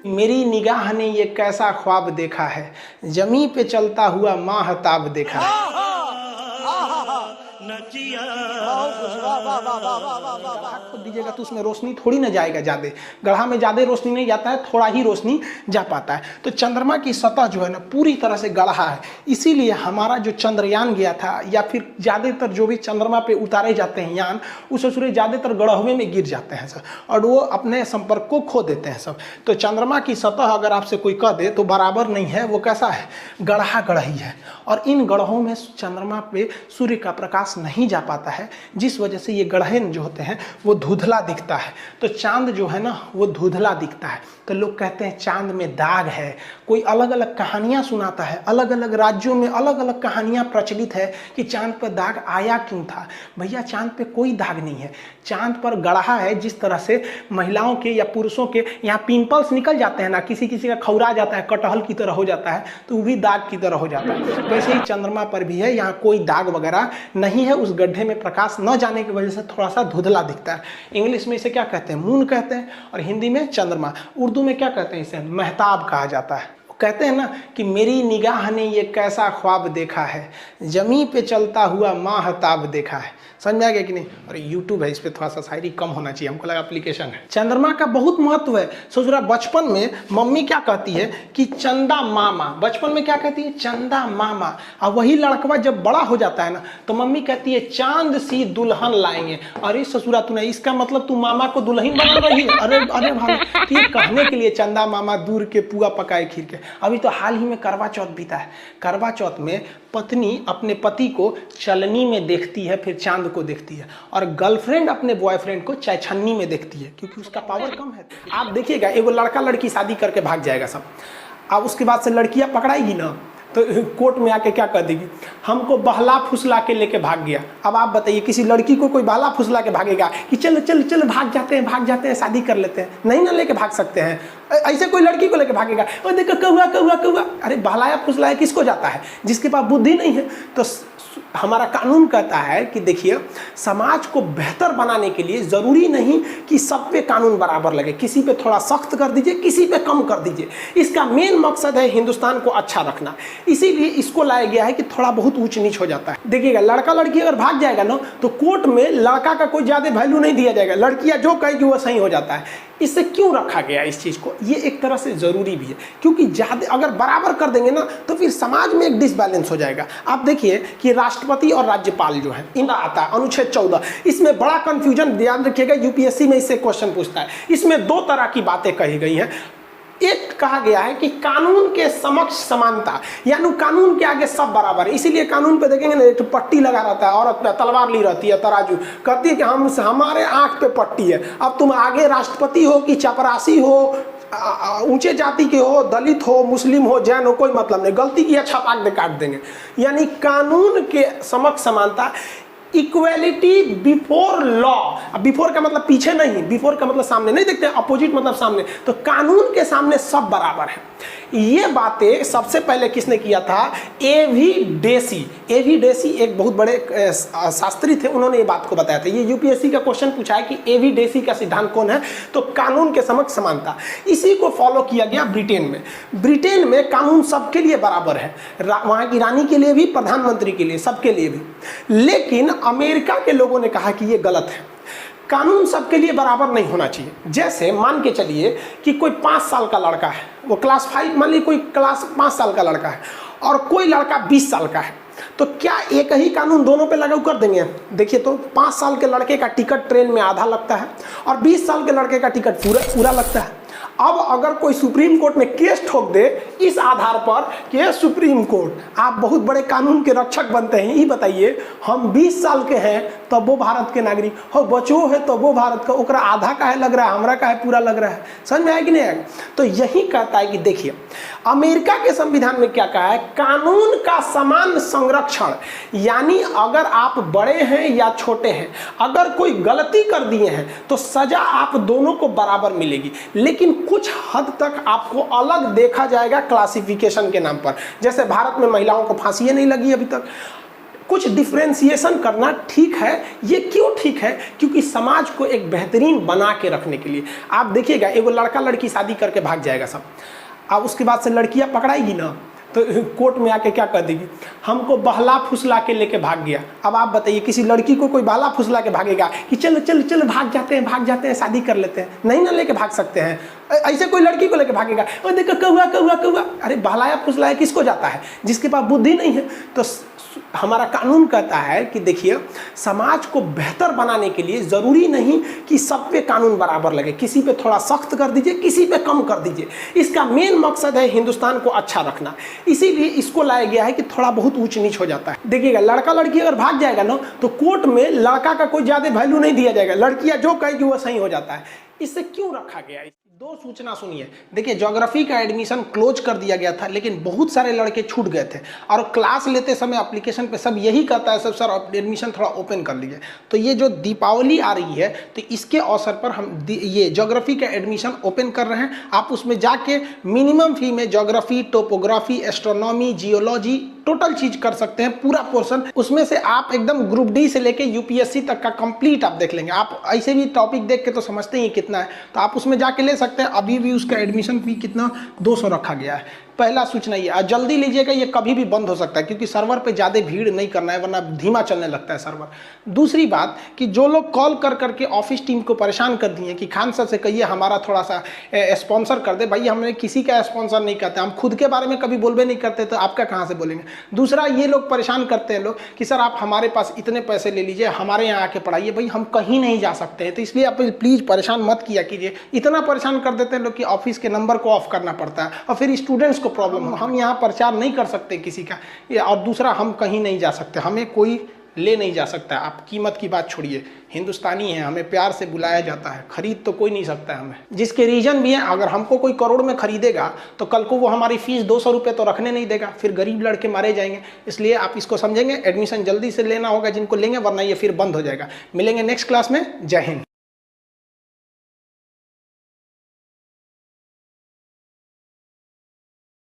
मेरी निगाह ने ये कैसा ख्वाब देखा है, जमी पे चलता हुआ माहताब देखा है। गढ़ा खोद दीजिएगा तो उसमें रोशनी थोड़ी ना जाएगा ज्यादा, गढ़ा में ज्यादा रोशनी नहीं जाता है, थोड़ा ही रोशनी जा पाता है। तो चंद्रमा की सतह जो है ना पूरी तरह से गढ़ा है, इसीलिए हमारा जो चंद्रयान गया था या फिर ज्यादातर जो भी चंद्रमा पे उतारे जाते हैं यान, उस सूर्य ज्यादातर गढ़वे में गिर जाते हैं सब, और वो अपने संपर्क को खो देते हैं सब। तो चंद्रमा की सतह अगर आपसे कोई कह दे तो बराबर नहीं है, वो कैसा है, गढ़ा गढ़ही है। और इन गढ़ों में चंद्रमा पे सूर्य का प्रकाश नहीं जा पाता है, जिस वजह से ये गढ़े जो होते हैं वो धुंधला दिखता है। तो चांद जो है ना वो धुंधला दिखता है। तो लोग कहते हैं चांद में दाग है, कोई अलग अलग कहानियां सुनाता है, अलग अलग राज्यों में अलग अलग कहानियां प्रचलित है कि चांद पर दाग आया क्यों था। भैया चांद पे कोई दाग नहीं है, चांद पर गढ़ा है। जिस तरह से महिलाओं के या पुरुषों के यहाँ पिंपल्स निकल जाते हैं ना, किसी किसी का खौरा जाता है, कटहल की तरह हो जाता है, तो वो भी दाग की तरह हो जाता है। वैसे ही चंद्रमा पर भी है, यहाँ कोई दाग वगैरह नहीं है। उस गड्ढे में प्रकाश न जाने की वजह से थोड़ा सा धुंधला दिखता है। इंग्लिश में इसे क्या कहते हैं, मून कहते हैं, और हिंदी में चंद्रमा। उर्दू में क्या कहते हैं, इसे महताब कहा जाता है। कहते हैं ना कि मेरी निगाह ने ये कैसा ख्वाब देखा है, जमी पे चलता हुआ माहताब देखा है। समझ में आ गया कि नहीं। और यूट्यूब है, इस पर थोड़ा सा शायरी कम होना चाहिए, हमको लगा एप्लीकेशन है। चंद्रमा का बहुत महत्व है। सोच रहा बचपन में मम्मी क्या कहती है कि चंदा मामा, बचपन में क्या कहती है, चंदा मामा। और वही लड़कवा जब बड़ा हो जाता है ना तो मम्मी कहती है चांद सी दुल्हन लाएंगे। अरे ससुरा तू नहीं, इसका मतलब तू मामा को दुल्हन बना रही है। अरे अरे भाई, ये कहने के लिए चंदा मामा दूर के पुआ पकाए खीर के। अभी तो हाल ही में करवा चौथ बीता है। करवा चौथ में पत्नी अपने पति को चलनी में देखती है, फिर चांद को देखती है, और गर्लफ्रेंड अपने बॉयफ्रेंड को चायछन्नी में देखती है, क्योंकि उसका पावर कम है। आप देखिएगा एगो लड़का लड़की शादी करके भाग जाएगा सब, अब उसके बाद से लड़कियां पकड़ाएगी ना तो कोर्ट में आके क्या कर देगी, हमको बहला फुसला के लेके भाग गया। अब आप बताइए किसी लड़की को कोई बहला फुसला के भागेगा कि चलो चलो चलो भाग जाते हैं शादी कर लेते हैं, नहीं ना लेके भाग सकते हैं। ऐसे कोई लड़की को लेके भागेगा, और देखो कौआ कौआ कौआ। अरे बहलाया फुसलाया किसको जाता है, जिसके पास बुद्धि नहीं है। तो हमारा कानून कहता है कि देखिए समाज को बेहतर बनाने के लिए जरूरी नहीं कि सब पे कानून बराबर लगे, किसी पे थोड़ा सख्त कर दीजिए, किसी पे कम कर दीजिए। इसका मेन मकसद है हिंदुस्तान को अच्छा रखना, इसीलिए इसको लाया गया है कि थोड़ा बहुत ऊंच नीच हो जाता है। देखिएगा लड़का लड़की अगर भाग जाएगा ना तो कोर्ट में लड़का का कोई ज्यादा वैल्यू नहीं दिया जाएगा, लड़कियां जो कहेगी वो सही हो जाता है। इससे क्यों रखा गया इस चीज को, ये एक तरह से जरूरी भी है, क्योंकि ज्यादा अगर बराबर कर देंगे ना तो फिर समाज में एक डिसबैलेंस हो जाएगा। आप देखिए कि राष्ट्रपति और राज्यपाल जो है इनका आता है अनुच्छेद 14, इसमें बड़ा कंफ्यूजन, ध्यान रखिएगा यूपीएससी में इससे क्वेश्चन पूछता है। इसमें दो तरह की बातें कही गई हैं। एक कहा गया है कि कानून के समक्ष समानता, यानी कानून के आगे सब बराबर है। इसीलिए कानून पे देखेंगे ना एक पट्टी लगा रहता है, औरत पे तलवार ली रहती है, तराजू कहती है कि हमारे आंख पे पट्टी है। अब तुम आगे राष्ट्रपति हो कि चपरासी हो, ऊंचे जाति के हो, दलित हो, मुस्लिम हो, जैन हो, कोई मतलब नहीं, गलती किया छपाक दे काट देंगे। यानी कानून के समक्ष समानता, इक्वेलिटी बिफोर लॉ। बिफोर का मतलब पीछे नहीं, बिफोर का मतलब सामने नहीं, देखते हैं अपोजिट मतलब सामने। तो कानून के सामने सब बराबर है। ये बातें सबसे पहले किसने किया था, एवी डेसी। एवी डेसी एक बहुत बड़े शास्त्री थे, उन्होंने ये बात को बताया था। ये यूपीएससी का क्वेश्चन पूछा है कि एवी डेसी का सिद्धांत कौन है, तो कानून के समक्ष समानता। इसी को फॉलो किया गया ब्रिटेन में। ब्रिटेन में कानून सबके लिए बराबर है, वहां की रानी के लिए भी, प्रधानमंत्री के लिए, सबके लिए भी। लेकिन अमेरिका के लोगों ने कहा कि ये गलत है, कानून सबके लिए बराबर नहीं होना चाहिए। जैसे मान के चलिए कि कोई 5 साल का लड़का है, वो क्लास 5, मान लीजिए कोई क्लास 5 साल का लड़का है, और कोई लड़का 20 साल का है, तो क्या एक ही कानून दोनों पे लागू कर देंगे। देखिए तो 5 साल के लड़के का टिकट ट्रेन में आधा लगता है, और 20 साल के लड़के का टिकट पूरा लगता है। अब अगर कोई सुप्रीम कोर्ट में केस ठोक दे इस आधार पर कि सुप्रीम कोर्ट आप बहुत बड़े कानून के रक्षक बनते हैं, ये बताइए हम 20 साल के हैं तब वो भारत के नागरिक हो, बचो है तो वो भारत का, ओकरा आधा का है लग रहा है, हमरा का है पूरा लग रहा है। समझ में आया कि नहीं आया। तो यही कहता है कि देखिए अमेरिका के संविधान में क्या कहा है, कानून का समान संरक्षण। यानी अगर आप बड़े हैं या छोटे हैं, अगर कोई गलती कर दिए हैं तो सजा आप दोनों को बराबर मिलेगी, लेकिन कुछ हद तक आपको अलग देखा जाएगा क्लासिफिकेशन के नाम पर। जैसे भारत में महिलाओं को फांसी नहीं लगी अभी तक, कुछ डिफ्रेंसिएशन करना ठीक है। ये क्यों ठीक है? क्योंकि समाज को एक बेहतरीन बना के रखने के लिए। आप देखिएगा, एगो लड़का लड़की शादी करके भाग जाएगा सब, अब उसके बाद से लड़कियां पकड़ाएगी ना तो कोर्ट में आके क्या कर देगी, हमको बहला फुसला के लेके भाग गया। अब आप बताइए, किसी लड़की को कोई बहला फुसला के भागेगा कि चलो चलो चलो भाग जाते हैं शादी कर लेते हैं? नहीं ना लेके भाग सकते हैं। ऐसे कोई लड़की को लेके भागेगा, और देखो कौआ कौआ कौआ, अरे बहलाया फुसलाया किसको जाता है? जिसके पास बुद्धि नहीं है। तो हमारा कानून कहता है कि देखिए, समाज को बेहतर बनाने के लिए ज़रूरी नहीं कि सब पे कानून बराबर लगे, किसी पे थोड़ा सख्त कर दीजिए, किसी पे कम कर दीजिए। इसका मेन मकसद है हिंदुस्तान को अच्छा रखना, इसीलिए इसको लाया गया है कि थोड़ा बहुत ऊंच नीच हो जाता है। देखिएगा, लड़का लड़की अगर भाग जाएगा ना तो कोर्ट में लड़का का कोई ज़्यादा वैल्यू नहीं दिया जाएगा, लड़कियाँ जो कहेगी वो सही हो जाता है। इससे क्यों रखा गया है? दो सूचना सुनिए। देखिए, ज्योग्राफी का एडमिशन क्लोज कर दिया गया था, लेकिन बहुत सारे लड़के छूट गए थे और क्लास लेते समय एप्लीकेशन पे सब यही कहता है, सब सर एडमिशन थोड़ा ओपन कर लीजिए। तो ये जो दीपावली आ रही है, तो इसके अवसर पर हम ये ज्योग्राफी का एडमिशन ओपन कर रहे हैं। आप उसमें जाके मिनिमम फी में geography, topography, astronomy, geology total चीज कर सकते हैं, पूरा पोर्शन। उसमें से आप एकदम ग्रुप डी से लेके यूपीएससी तक का कंप्लीट आप देख लेंगे। आप ऐसे भी टॉपिक देख के तो समझते ही कितना है, तो आप उसमें जाके ले सकते हैं। अभी भी उसका एडमिशन फी कितना 200 रखा गया है। पहला सूचना ये, जल्दी लीजिएगा, ये कभी भी बंद हो सकता है, क्योंकि सर्वर पे ज़्यादा भीड़ नहीं करना है, वरना धीमा चलने लगता है सर्वर। दूसरी बात कि जो लोग कॉल कर करके ऑफिस टीम को परेशान कर दिए कि खान सर से कहिए हमारा थोड़ा सा स्पॉन्सर कर दे, भाई हमने किसी का स्पॉन्सर नहीं करते, हम खुद के बारे में कभी बोलबे नहीं करते, तो आपका कहाँ से बोलेंगे। दूसरा, ये लोग परेशान करते हैं लोग कि सर आप हमारे पास इतने पैसे ले लीजिए, हमारे यहाँ आके पढ़ाइए। भाई हम कहीं नहीं जा सकते हैं, तो इसलिए आप प्लीज़ परेशान मत किया कीजिए। इतना परेशान कर देते हैं लोग कि ऑफिस के नंबर को ऑफ करना पड़ता है और फिर स्टूडेंट्स को प्रॉब्लम हो। हम यहाँ प्रचार नहीं कर सकते किसी का, और दूसरा हम कहीं नहीं जा सकते, हमें कोई ले नहीं जा सकता। आप कीमत की बात छोड़िए, हिंदुस्तानी है, हमें प्यार से बुलाया जाता है, खरीद तो कोई नहीं सकता है हमें। जिसके रीजन भी है, अगर हमको कोई करोड़ में खरीदेगा तो कल को वो हमारी फीस 200 रुपये तो रखने नहीं देगा, फिर गरीब लड़के मारे जाएंगे। इसलिए आप इसको समझेंगे, एडमिशन जल्दी से लेना होगा जिनको लेंगे, वरना ये फिर बंद हो जाएगा। मिलेंगे नेक्स्ट क्लास में। जय हिंद।